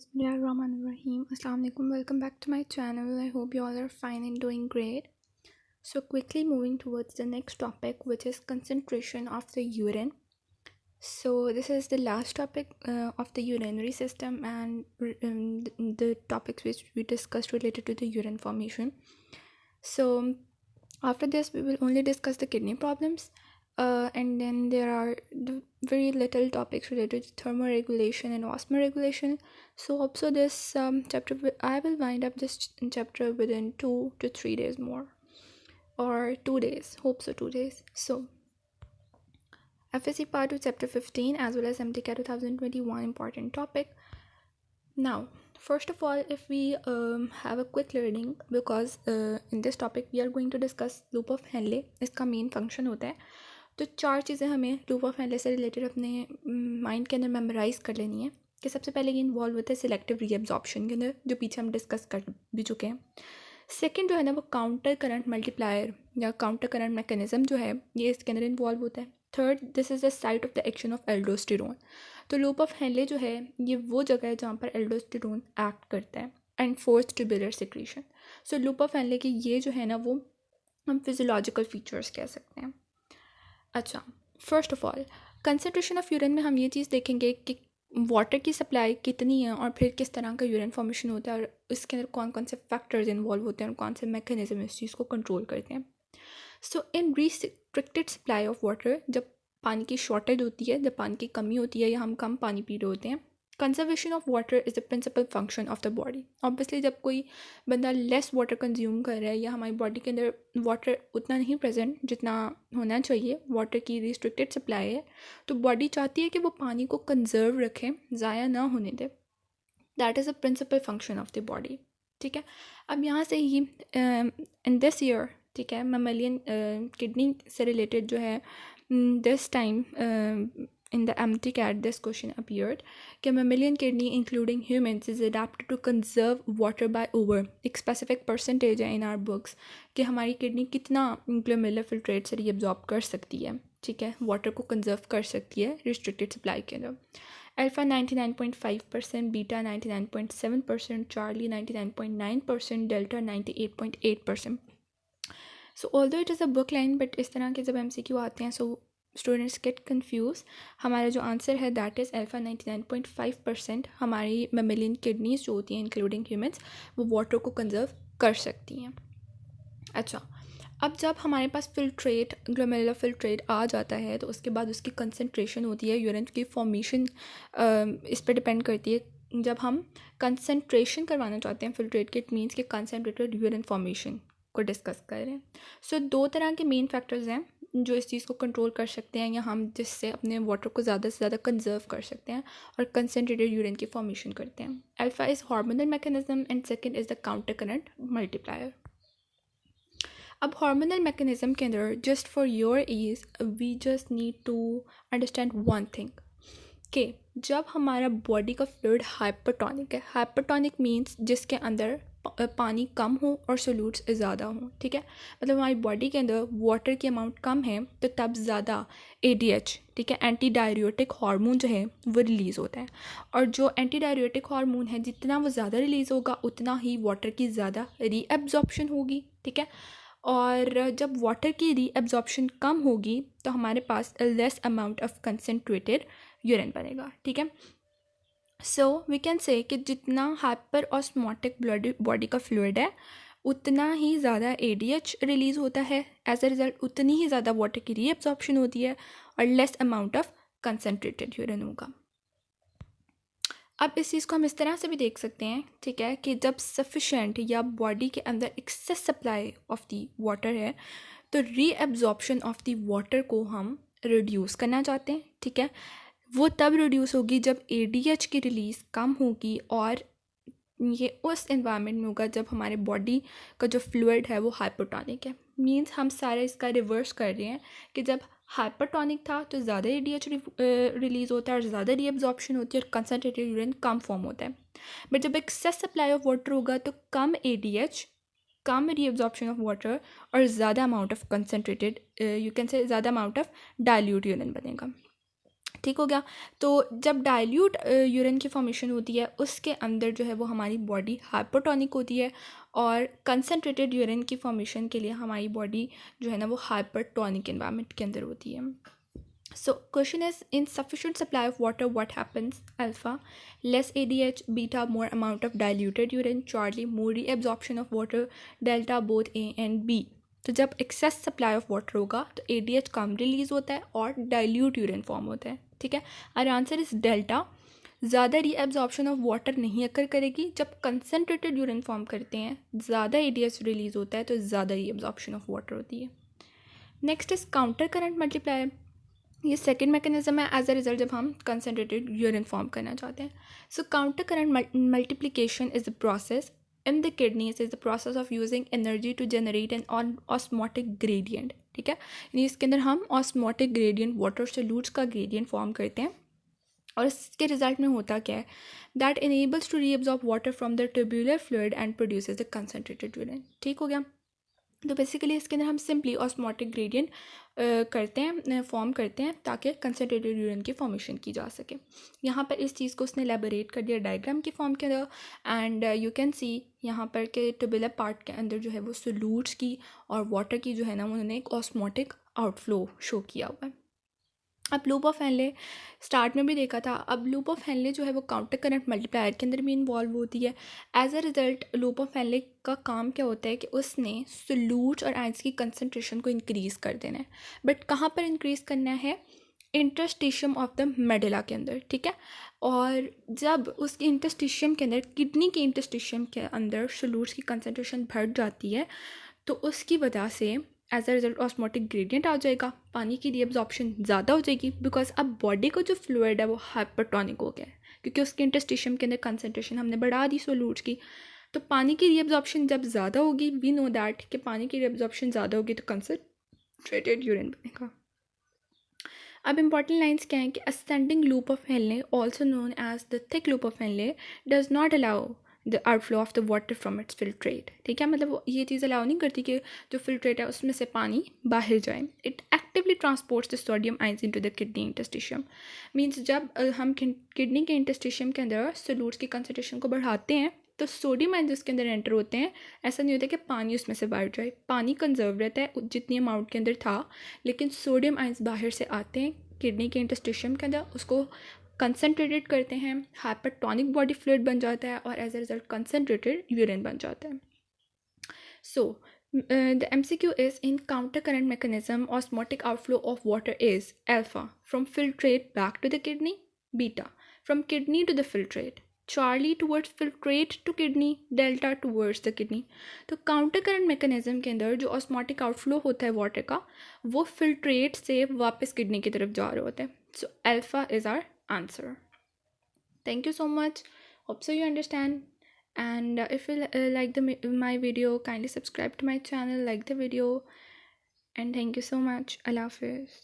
Bismillahirrahmanirrahim. Assalamu alaikum. Welcome back to my channel. I hope you all are fine and doing great. So quickly moving towards the next topic, which is concentration of the urine. So this is the last topic of the urinary system and the topics which we discussed related to the urine formation. So after this we will only discuss the kidney problems, and then there are very little topics related to thermoregulation and osmoregulation. So also this chapter I will wind up this chapter within 2 to 3 days more, or 2 days, hope so 2 days. So FSC part 2 chapter 15 as well as MTCAT 2021 important topic. Now first of all, if we have a quick learning, because in this topic we are going to discuss loop of Henle. इसका main function होता है, तो 4 चीज़ें हमें loop of Henley से related अपने mind के अंदर मेमोराइज कर लेनी है. कि सबसे पहले ये इन्वॉल्व होता है सिलेक्टिव रीअब्जॉर्प्शन के अंदर, जो पीछे हम डिस्कस कर भी चुके हैं. सेकंड जो है ना, वो काउंटर करंट मल्टीप्लायर या काउंटर करंट मैकेनिज्म जो है, ये इसके अंदर इन्वॉल्व होता है. Third, this is the site of the action of aldosterone. तो लूप ऑफ हेनले जो है ये वो जगह है जहाँ पर एल्डोस्टेरोन एक्ट करता है. And fourth, tubular secretion. So loop of Henley के ये जो है ना, वो हम फिजियोलॉजिकल फीचर्स कह सकते हैं. अच्छा, first of all concentration of urine में हम ये चीज़ देखेंगे कि वाटर की सप्लाई कितनी है और फिर किस तरह का यूरिन फॉर्मेशन होता है और इसके अंदर कौन कौन से फैक्टर्स इन्वॉल्व होते हैं और कौन से मैकेनिज्म इस चीज़ को कंट्रोल करते हैं. सो इन रिस्ट्रिक्टेड सप्लाई ऑफ वाटर, जब पानी की शॉर्टेज होती है, जब पानी की कमी होती है या हम कम पानी पी रहे होते हैं, conservation of water is the principal function of the body. Obviously जब कोई बंदा लेस वाटर कंज्यूम कर रहा है या हमारी बॉडी के अंदर वाटर उतना नहीं प्रेजेंट जितना होना चाहिए, वाटर की रिस्ट्रिक्टेड सप्लाई है, तो बॉडी चाहती है कि वो पानी को कंजर्व रखें, ज़ाया ना होने दे. That is a principal function of the body. ठीक है. अब यहाँ से ही इन दिस ईयर, ठीक है, मैमेलियन किडनी से रिलेटेड जो है, this time in the MTCAT this question appeared कि mammalian kidney including humans is adapted to conserve water by over. एक specific percentage है in our books कि हमारी किडनी कितना glomerular filtrate से reabsorb कर सकती है, ठीक है, water को conserve कर सकती है restricted supply के अंदर. Alpha 99.5%, beta 99.7%, Charlie 99.9%, delta 98.8%. So although it is a book line, but इस तरह के जब MCQ आते हैं, so स्टूडेंट्स गेट कन्फ्यूज. हमारा जो आंसर है दैट इज़ अल्फा 99.5%. हमारी मेमेलियन किडनीज जो होती हैं इंक्लूडिंग ह्यूमंस, वो वाटर को कंजर्व कर सकती हैं. अच्छा, अब जब हमारे पास फिल्ट्रेट, ग्लोमेरुलर फिल्ट्रेट आ जाता है, तो उसके बाद उसकी कंसनट्रेशन होती है, यूरिन की फॉर्मेशन इस पर डिपेंड करती है. जब हम कंसनट्रेशन करवाना चाहते हैं फिल्ट्रेट के, इट मीन्स कि कंसनट्रेटेड यूरिन फॉर्मेशन को डिस्कस कर रहे हैं. सो 2 तरह के मेन फैक्टर्स हैं जो इस चीज़ को कंट्रोल कर सकते हैं या हम जिससे अपने वाटर को ज़्यादा से ज़्यादा कंजर्व कर सकते हैं और कंसनट्रेटेड यूरिन की फॉर्मेशन करते हैं. Alpha is hormonal mechanism and second is the counter current multiplier. अब हार्मोनल मैकेनिज्म के अंदर, just for your ease, we just need to understand one thing कि जब हमारा बॉडी का फ्लूइड हाइपरटोनिक है, हाइपरटोनिक मीन्स जिसके अंदर पानी कम हो और सोल्यूट्स ज़्यादा हों, ठीक है, मतलब हमारी बॉडी के अंदर वाटर की अमाउंट कम है, तो तब ज़्यादा ADH, ठीक है, एंटी डायरियोटिक हार्मोन जो है वो रिलीज़ होता है. और जो एंटी डायरियोटिक हार्मोन है, जितना वो ज़्यादा रिलीज़ होगा उतना ही वाटर की ज़्यादा रीअब्जॉर्प्शन होगी, ठीक है. और जब वाटर की रीअब्जॉर्प्शन कम होगी तो हमारे पास less amount of concentrated urine बनेगा, ठीक है. सो वी कैन से कि जितना हाइपर ऑस्मोटिक बॉडी का फ्लूइड है, उतना ही ज़्यादा ADH रिलीज़ होता है. एज अ रिज़ल्ट उतनी ही ज़्यादा वाटर की रीअब्जॉर्प्शन होती है और less amount of concentrated urine होगा. अब इस चीज़ को हम इस तरह से भी देख सकते हैं, ठीक है, कि जब सफिशेंट या बॉडी के अंदर excess supply of the water है, तो रीअब्जॉर्प्शन ऑफ दी वाटर को हम रिड्यूस करना चाहते हैं, ठीक है. वो तब रिड्यूस होगी जब ADH की रिलीज़ कम होगी, और ये उस एनवायरनमेंट में होगा जब हमारे बॉडी का जो फ्लूइड है वो हाइपरटोनिक है. मींस हम सारे इसका रिवर्स कर रहे हैं कि जब हाइपरटोनिक था तो ज़्यादा ADH रिलीज़ होता है और ज़्यादा रीअब्जॉर्प्शन होती है और कंसनट्रेटेड यूरिन कम फॉर्म होता है. बट जब एक्सेस सप्लाई ऑफ वाटर होगा तो कम ADH, come reabsorption of water और ज़्यादा amount of concentrated, you can say ज़्यादा अमाउंट ऑफ डाइल्यूट यूरिन बनेगा, ठीक हो गया। तो जब डाइल्यूट यूरिन की फॉर्मेशन होती है उसके अंदर जो है वो हमारी बॉडी हाइपोटोनिक होती है, और कंसनट्रेटेड यूरिन की फॉर्मेशन के लिए हमारी बॉडी जो है ना वो हाइपरटोनिक इन्वायरमेंट के अंदर होती है। So question is, in sufficient supply of water what happens? Alpha, less ADH, beta, more amount of diluted urine, Charlie, more reabsorption of water, delta, both A and B. तो जब excess supply of water होगा तो ADH कम release होता है और dilute urine form होता है, ठीक है। और आंसर इज डेल्टा, ज़्यादा रीएब्जॉर्प्शन ऑफ वाटर नहीं अकर करेगी। जब कंसनट्रेटेड यूरिन फॉर्म करते हैं ज़्यादा ADH रिलीज होता है तो ज़्यादा रीएब्जॉर्प्शन ऑफ वाटर होती है। Next is counter current multiplier. ये सेकेंड मैकेनिज्म है एज अ रिजल्ट जब हम कंसनट्रेटेड यूरिन फॉर्म करना चाहते हैं। So counter current multiplication is the process in the kidneys, is the process of using energy to generate an osmotic gradient, ठीक है। यानी इसके अंदर हम ऑस्मोटिक ग्रेडियंट वाटर सोल्यूट्स का ग्रेडियंट फॉर्म करते हैं, और इसके रिजल्ट में होता क्या है, that enables to reabsorb water from the tubular fluid and produces the concentrated urine, ठीक हो गया। तो बेसिकली इसके अंदर हम सिंपली ऑस्मोटिक ग्रेडियंट करते हैं, फॉर्म करते हैं ताकि कंसनट्रेटेड यूरिन की फॉर्मेशन की जा सके। यहाँ पर इस चीज़ को उसने एलेबोरेट कर दिया डायग्राम की फॉर्म के अंदर, एंड यू कैन सी यहाँ पर के ट्यूबुलर पार्ट के अंदर जो है वो सोल्यूट्स की और वाटर की जो है ना उन्होंने एक ऑस्मोटिक आउटफ्लो शो किया हुआ है। अब लूप ऑफ हेनले स्टार्ट में भी देखा था, अब लूप ऑफ हेनले जो है वो काउंटर करंट मल्टीप्लायर के अंदर भी इन्वॉल्व होती है। As a result loop of Henle का काम क्या होता है कि उसने सोल्यूट्स और आयंस की कंसनट्रेशन को इंक्रीज़ कर देना है, बट कहाँ पर इंक्रीज़ करना है, इंटरस्टिशियम ऑफ द मेडुला के अंदर, ठीक है। और जब उसके इंटरस्टिशियम के अंदर, किडनी के इंटरस्टिशियम के अंदर सोल्यूट्स की कंसनट्रेशन बढ़ जाती है तो उसकी वजह से as a result osmotic gradient आ जाएगा, पानी की रीअब्जॉर्प्शन ज़्यादा हो जाएगी, बिकॉज अब बॉडी को जो फ्लूइड है वो हाइपरटोनिक हो गया है क्योंकि उसके इंटरस्टिशियम के अंदर कंसनट्रेशन हमने बढ़ा दी सोल्यूट्स की। तो पानी की रीअब्जॉर्प्शन जब ज़्यादा होगी, वी नो दैट कि पानी की रीअब्जॉर्प्शन ज़्यादा होगी तो कंसनट्रेटेड यूरिन बनेगा। अब इंपॉर्टेंट लाइंस क्या हैं कि ascending loop of Henle also known as the thick loop of Henle does not allow the outflow of the water from its filtrate, ठीक है। मतलब ये चीज़ अलाउ नहीं करती कि जो फिल्ट्रेट है उसमें से पानी बाहर जाए। It actively transports the sodium ions into the kidney interstitium, means जब हम किडनी के इंटरस्टिशियम के अंदर सोल्यूट्स की कंसनट्रेशन को बढ़ाते हैं तो सोडियम आइंस उसके अंदर एंटर होते हैं। ऐसा नहीं होता कि पानी उसमें से बाहर जाए, पानी कंजर्व रहता है जितनी अमाउंट के अंदर था, लेकिन सोडियम आइंस बाहर से आते हैं किडनी के इंटरस्टिशियम के अंदर, उसको कंसनट्रेटेड करते हैं, हाइपरटोनिक बॉडी फ्लूइड बन जाता है और as a result concentrated urine बन जाता है। So the MCQ is, in counter current mechanism osmotic outflow of water is alpha from filtrate back to the kidney, beta from kidney to the filtrate, Charlie towards filtrate to kidney, delta towards the kidney। तो counter current mechanism के अंदर जो osmotic outflow होता है water का वो filtrate से वापस किडनी की तरफ जा रहे होते हैं। So alpha is our answer. Thank you so much, hope so you understand, and if you like my video, kindly subscribe to my channel, like the video, and thank you so much. Allah Hafiz.